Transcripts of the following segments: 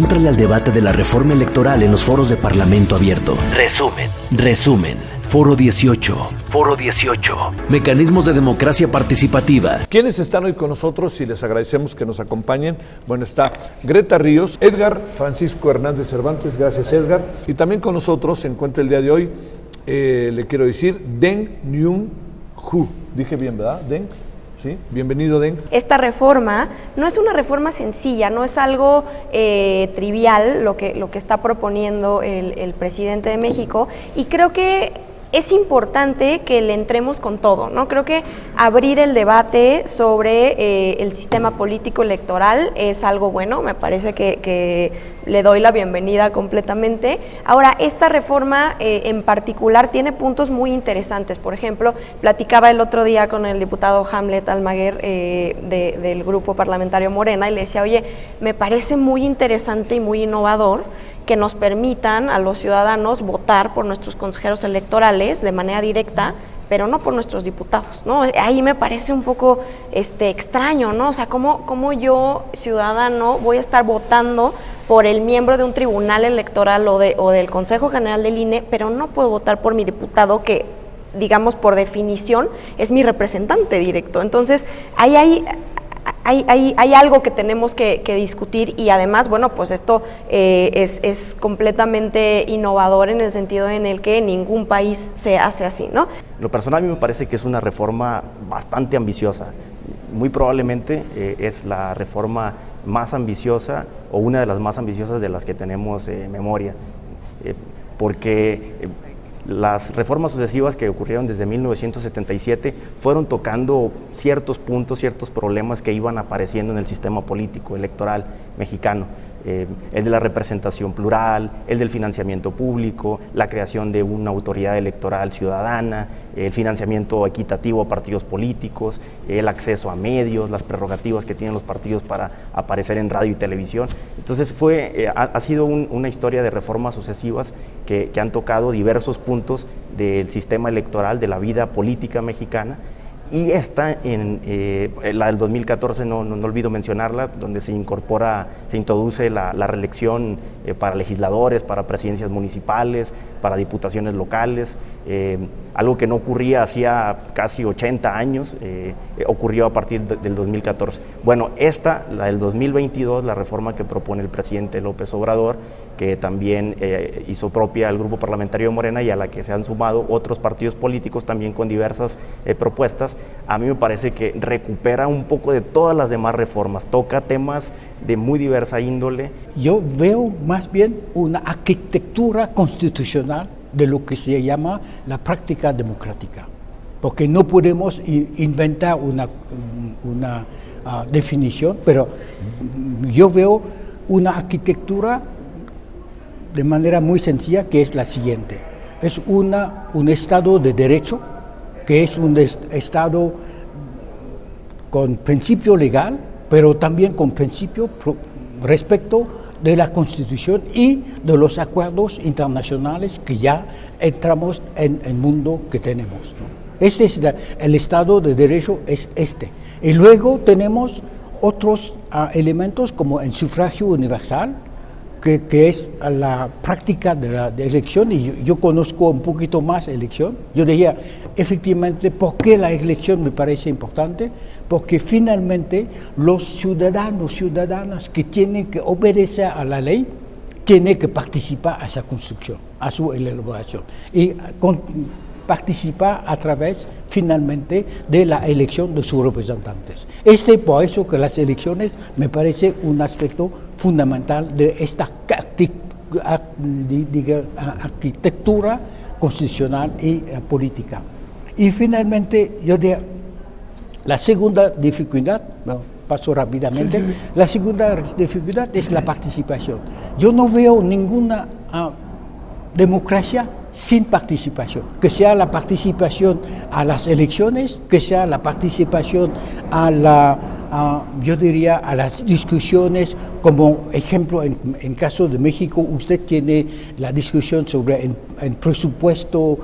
Éntrale al debate de la reforma electoral en los foros de Parlamento Abierto. Resumen. Foro 18. Mecanismos de democracia participativa. ¿Quiénes están hoy con nosotros y les agradecemos que nos acompañen? Bueno, está Greta Ríos, Edgar Francisco Hernández Cervantes, gracias Edgar. Y también con nosotros se encuentra el día de hoy, le quiero decir, Deng Nyun Hu. Dije bien, ¿verdad? Deng. Sí, bienvenido, Deng. Esta reforma no es una reforma sencilla, no es algo trivial lo que está proponiendo el presidente de México, y creo que es importante que le entremos con todo, ¿no? Creo que abrir el debate sobre el sistema político electoral es algo bueno, me parece que le doy la bienvenida completamente. Ahora, esta reforma en particular tiene puntos muy interesantes. Por ejemplo, platicaba el otro día con el diputado Hamlet Almaguer del grupo parlamentario Morena y le decía, oye, me parece muy interesante y muy innovador que nos permitan a los ciudadanos votar por nuestros consejeros electorales de manera directa, pero no por nuestros diputados, ¿no? Ahí me parece un poco extraño, ¿no? O sea, ¿cómo yo, ciudadano, voy a estar votando por el miembro de un tribunal electoral o del Consejo General del INE, pero no puedo votar por mi diputado que, digamos, por definición, es mi representante directo? Entonces, hay algo que tenemos que discutir, y además, bueno, pues esto es completamente innovador en el sentido en el que ningún país se hace así, ¿no? Lo personal a mí me parece que es una reforma bastante ambiciosa. Muy probablemente es la reforma más ambiciosa o una de las más ambiciosas de las que tenemos memoria, porque las reformas sucesivas que ocurrieron desde 1977 fueron tocando ciertos puntos, ciertos problemas que iban apareciendo en el sistema político electoral mexicano. El de la representación plural, el del financiamiento público, la creación de una autoridad electoral ciudadana, el financiamiento equitativo a partidos políticos, el acceso a medios, las prerrogativas que tienen los partidos para aparecer en radio y televisión. Entonces ha sido una historia de reformas sucesivas que han tocado diversos puntos del sistema electoral, de la vida política mexicana. Y esta, la del 2014, no olvido mencionarla, donde se introduce la reelección para legisladores, para presidencias municipales, para diputaciones locales, algo que no ocurría hacía casi 80 años, ocurrió a partir del 2014. Bueno, la del 2022, la reforma que propone el presidente López Obrador, que también hizo propia el grupo parlamentario de Morena y a la que se han sumado otros partidos políticos también con diversas propuestas, a mí me parece que recupera un poco de todas las demás reformas, toca temas de muy diversa índole. Yo veo más bien una arquitectura constitucional de lo que se llama la práctica democrática, porque no podemos inventar una definición, pero yo veo una arquitectura de manera muy sencilla, que es la siguiente: es un Estado de derecho, que es un Estado con principio legal, pero también con principio respecto de la Constitución y de los acuerdos internacionales que ya entramos en el mundo que tenemos, ¿no? Este es el Estado de Derecho, es este. Y luego tenemos otros elementos como el sufragio universal, que es la práctica de la elección, y yo conozco un poquito más elección. Yo diría, efectivamente, ¿por qué la elección me parece importante? Porque finalmente los ciudadanas que tienen que obedecer a la ley, tienen que participar a esa construcción, a su elaboración, y participar a través, finalmente, de la elección de sus representantes. Por eso que las elecciones me parece un aspecto fundamental de esta arquitectura constitucional y política. Y finalmente, yo diría, la segunda dificultad, paso rápidamente, sí. La segunda dificultad es la participación. Yo no veo ninguna democracia sin participación, que sea la participación a las elecciones, que sea la participación a yo diría, a las discusiones, como ejemplo, en caso de México, usted tiene la discusión sobre el presupuesto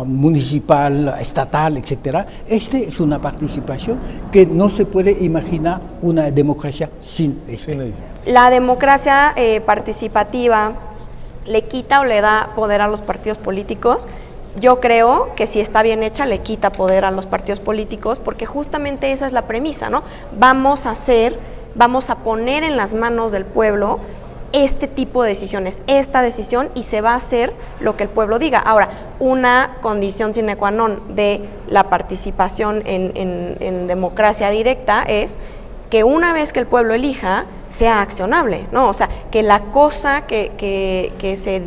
municipal, estatal, etcétera. Es una participación que no se puede imaginar una democracia sin esto. La democracia participativa le quita o le da poder a los partidos políticos. Yo creo que si está bien hecha le quita poder a los partidos políticos, porque justamente esa es la premisa, ¿no? Vamos a poner en las manos del pueblo este tipo de decisiones, esta decisión, y se va a hacer lo que el pueblo diga. Ahora, una condición sine qua non de la participación en democracia directa es que una vez que el pueblo elija, sea accionable, ¿no? O sea, que la cosa que se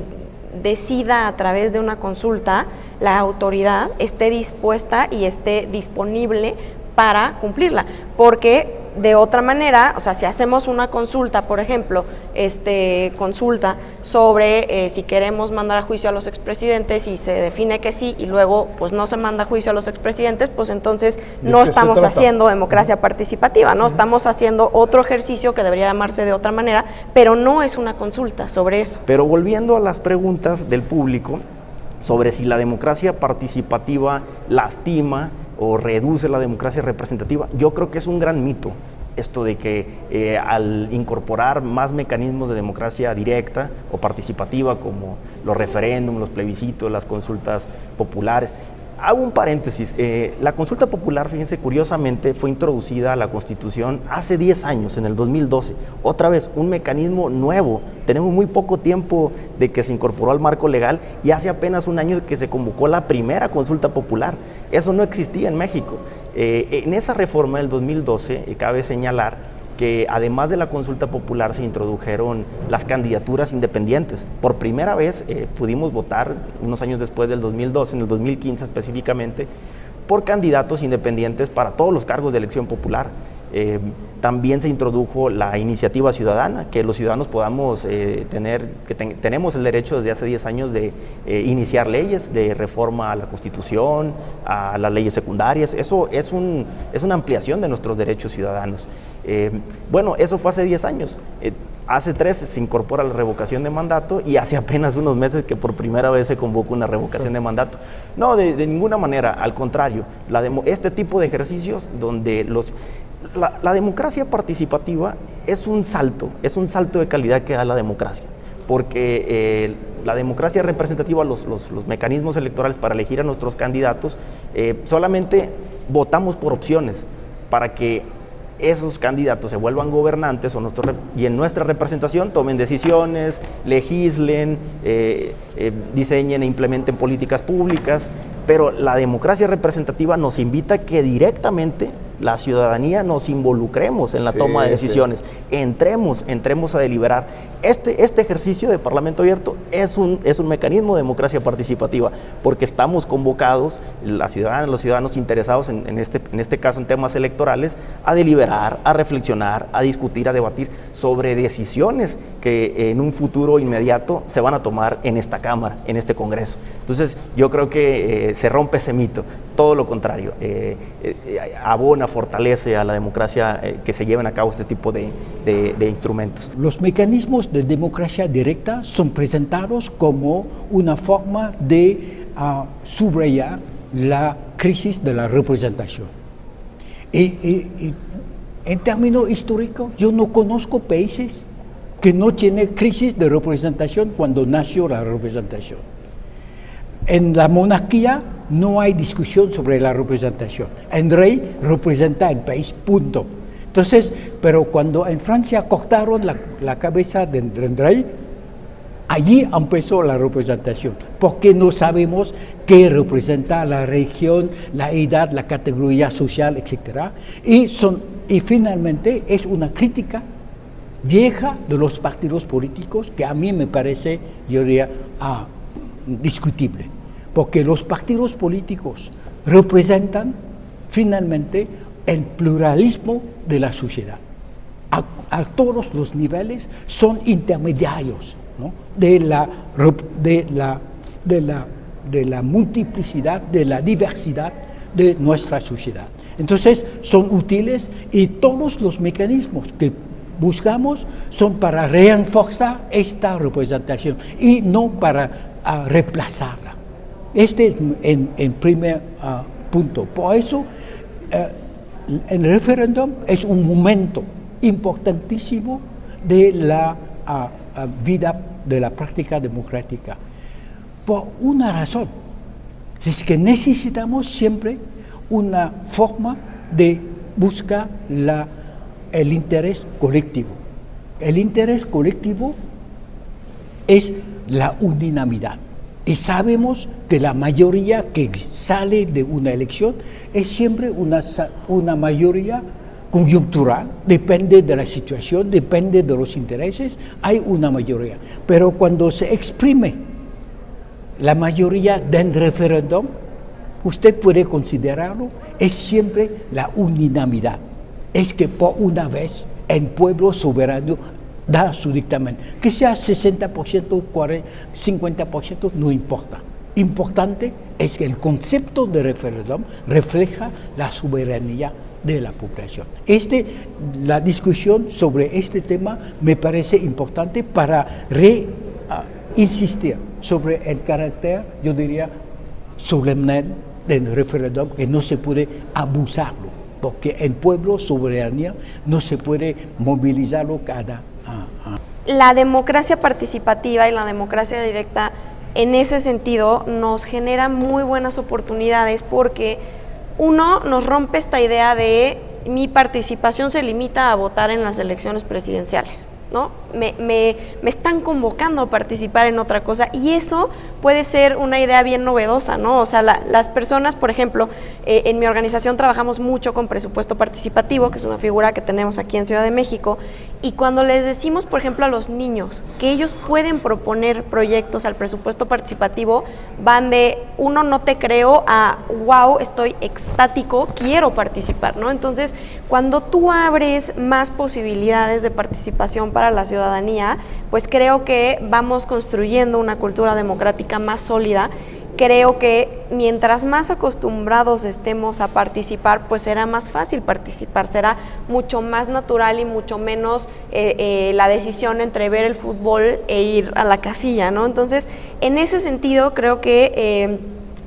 decida a través de una consulta, la autoridad esté dispuesta y esté disponible para cumplirla, porque de otra manera, o sea, si hacemos una consulta, por ejemplo, consulta sobre si queremos mandar a juicio a los expresidentes y se define que sí y luego pues no se manda a juicio a los expresidentes, pues entonces no estamos haciendo democracia participativa, ¿no? Estamos haciendo otro ejercicio que debería llamarse de otra manera, pero no es una consulta sobre eso. Pero volviendo a las preguntas del público sobre si la democracia participativa lastima o reduce la democracia representativa, yo creo que es un gran mito esto de que al incorporar más mecanismos de democracia directa o participativa como los referéndums, los plebiscitos, las consultas populares. Hago un paréntesis, la consulta popular, fíjense, curiosamente fue introducida a la Constitución hace 10 años, en el 2012. Otra vez, un mecanismo nuevo. Tenemos muy poco tiempo de que se incorporó al marco legal y hace apenas un año que se convocó la primera consulta popular. Eso no existía en México. En esa reforma del 2012, cabe señalar que además de la consulta popular se introdujeron las candidaturas independientes. Por primera vez pudimos votar, unos años después del 2012, en el 2015 específicamente, por candidatos independientes para todos los cargos de elección popular. También se introdujo la iniciativa ciudadana, que los ciudadanos podamos tenemos el derecho desde hace 10 años de iniciar leyes de reforma a la Constitución, a las leyes secundarias. Eso es una ampliación de nuestros derechos ciudadanos. Bueno, eso fue hace 10 años. Hace 3 se incorpora la revocación de mandato y hace apenas unos meses que por primera vez se convoca una revocación de mandato. No, de ninguna manera, al contrario, este tipo de ejercicios donde la democracia participativa es un salto de calidad que da la democracia, porque la democracia representativa, los mecanismos electorales para elegir a nuestros candidatos, solamente votamos por opciones para que esos candidatos se vuelvan gobernantes y en nuestra representación tomen decisiones, legislen, diseñen e implementen políticas públicas, pero la democracia representativa nos invita a que directamente la ciudadanía nos involucremos en la toma de decisiones, entremos a deliberar. Este ejercicio de Parlamento Abierto es un mecanismo de democracia participativa, porque estamos convocados, las ciudadanas, los ciudadanos interesados en este caso en temas electorales, a deliberar, a reflexionar, a discutir, a debatir sobre decisiones que en un futuro inmediato se van a tomar en esta Cámara, en este Congreso. Entonces, yo creo que se rompe ese mito, todo lo contrario, abona, fortalece a la democracia que se lleven a cabo este tipo de instrumentos. Los mecanismos de democracia directa son presentados como una forma de subrayar la crisis de la representación. Y en términos históricos, yo no conozco países que no tienen crisis de representación cuando nació la representación. En la monarquía no hay discusión sobre la representación. El rey representa el país, punto. Entonces, pero cuando en Francia cortaron la cabeza del rey, allí empezó la representación, porque no sabemos qué representa la región, la edad, la categoría social, etc. Y finalmente es una crítica vieja de los partidos políticos que a mí me parece, yo diría, discutible, porque los partidos políticos representan finalmente el pluralismo de la sociedad. A todos los niveles son intermediarios, ¿no? de la multiplicidad, de la diversidad de nuestra sociedad. Entonces son útiles y todos los mecanismos que buscamos son para reforzar esta representación y no para reemplazarla. Este es en primer punto. Por eso el referéndum es un momento importantísimo de la vida de la práctica democrática. Por una razón, es que necesitamos siempre una forma de buscar el interés colectivo. El interés colectivo es la unanimidad. Y sabemos que la mayoría que sale de una elección es siempre una mayoría coyuntural, depende de la situación, depende de los intereses, hay una mayoría. Pero cuando se exprime la mayoría del referéndum, usted puede considerarlo, es siempre la unanimidad. Es que por una vez el pueblo soberano da su dictamen. Que sea 60%, 40%, 50%, no importa. Importante es que el concepto de referéndum refleja la soberanía de la población. La discusión sobre este tema me parece importante para insistir sobre el carácter, yo diría, solemne del referéndum, que no se puede abusarlo, porque el pueblo soberanía no se puede movilizarlo La democracia participativa y la democracia directa en ese sentido nos genera muy buenas oportunidades porque uno nos rompe esta idea de mi participación se limita a votar en las elecciones presidenciales, ¿no? Me están convocando a participar en otra cosa y eso puede ser una idea bien novedosa, ¿no? O sea, las personas, por ejemplo, en mi organización trabajamos mucho con presupuesto participativo, que es una figura que tenemos aquí en Ciudad de México, y cuando les decimos, por ejemplo, a los niños que ellos pueden proponer proyectos al presupuesto participativo, van de uno no te creo a wow, estoy extático, quiero participar, ¿no? Entonces, cuando tú abres más posibilidades de participación para la ciudadanía, pues creo que vamos construyendo una cultura democrática más sólida. Creo que mientras más acostumbrados estemos a participar, pues será más fácil participar, será mucho más natural y mucho menos la decisión entre ver el fútbol e ir a la casilla, ¿no? Entonces, en ese sentido, creo que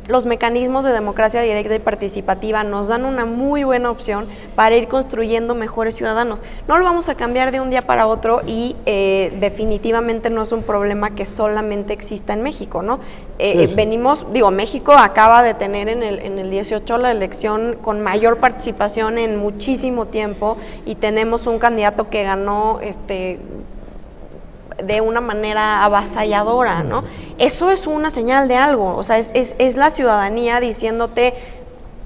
los mecanismos de democracia directa y participativa nos dan una muy buena opción para ir construyendo mejores ciudadanos. No lo vamos a cambiar de un día para otro y definitivamente no es un problema que solamente exista en México, ¿no? México acaba de tener en el 18 la elección con mayor participación en muchísimo tiempo y tenemos un candidato que ganó de una manera avasalladora, ¿no? Eso es una señal de algo, o sea, es la ciudadanía diciéndote,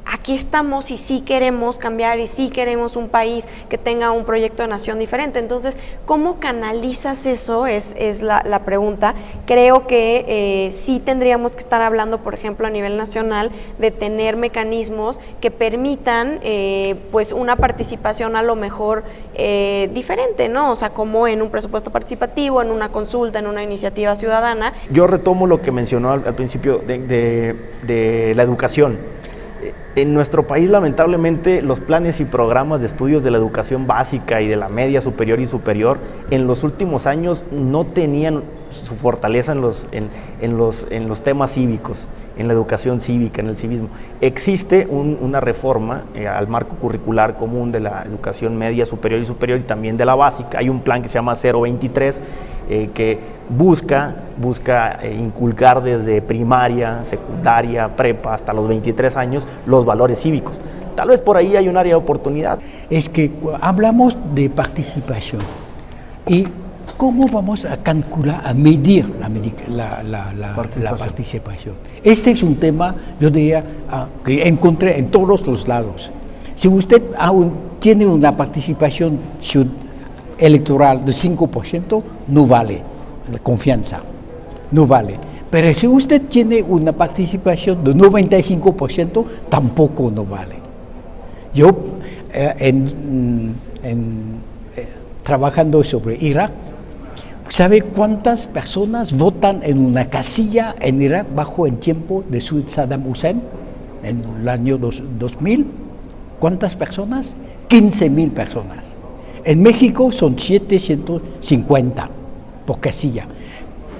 aquí estamos y sí queremos cambiar y sí queremos un país que tenga un proyecto de nación diferente. Entonces, ¿cómo canalizas eso? Es la pregunta. Creo que sí tendríamos que estar hablando, por ejemplo, a nivel nacional, de tener mecanismos que permitan pues una participación a lo mejor diferente, ¿no? O sea, como en un presupuesto participativo, en una consulta, en una iniciativa ciudadana. Yo retomo lo que mencionó al principio de la educación. En nuestro país, lamentablemente, los planes y programas de estudios de la educación básica y de la media superior y superior en los últimos años no tenían su fortaleza en los temas cívicos, en la educación cívica, en el civismo. Existe una reforma al marco curricular común de la educación media superior y también de la básica. Hay un plan que se llama 023 que busca inculcar desde primaria, secundaria, prepa, hasta los 23 años, los valores cívicos. Tal vez por ahí hay un área de oportunidad. Es que hablamos de participación y cómo vamos a calcular, a medir la participación. Este es un tema, yo diría, que encontré en todos los lados. Si usted aún tiene una participación electoral de 5%, no vale la confianza, no vale. Pero si usted tiene una participación de 95%, tampoco no vale. Yo, trabajando sobre Irak, ¿sabe cuántas personas votan en una casilla en Irak bajo el tiempo de Saddam Hussein, en el año 2000? ¿Cuántas personas? 15,000 personas. En México son 750 por casilla.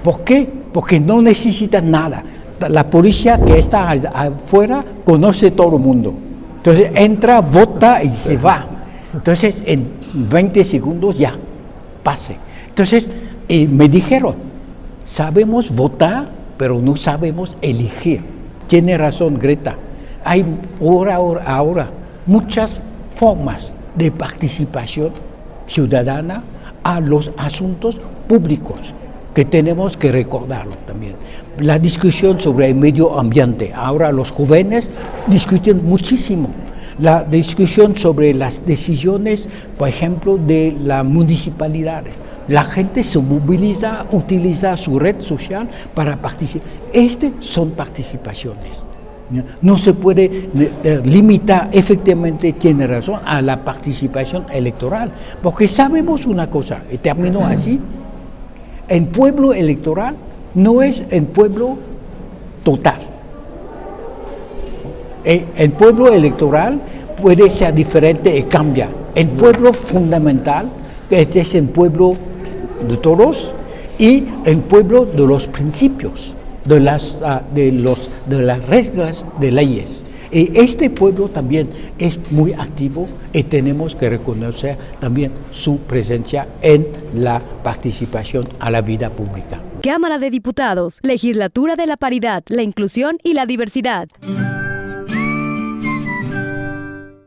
¿Por qué? Porque no necesitan nada. La policía que está afuera conoce todo el mundo. Entonces entra, vota y se va. Entonces en 20 segundos ya, pase. Entonces me dijeron, sabemos votar, pero no sabemos elegir. Tiene razón Greta. Hay ahora muchas formas de participación ciudadana a los asuntos públicos que tenemos que recordarlo también. La discusión sobre el medio ambiente, ahora los jóvenes discuten muchísimo. La discusión sobre las decisiones, por ejemplo, de las municipalidades. La gente se moviliza, utiliza su red social para participar. Estas son participaciones. No se puede limitar, efectivamente tiene razón, a la participación electoral, porque sabemos una cosa, y termino así, el pueblo electoral no es el pueblo total. El pueblo electoral puede ser diferente y cambia. El pueblo fundamental, que es el pueblo de todos, y el pueblo de los principios, de las reglas de leyes. Y este pueblo también es muy activo y tenemos que reconocer también su presencia en la participación a la vida pública. Cámara de Diputados, Legislatura de la Paridad, la Inclusión y la Diversidad.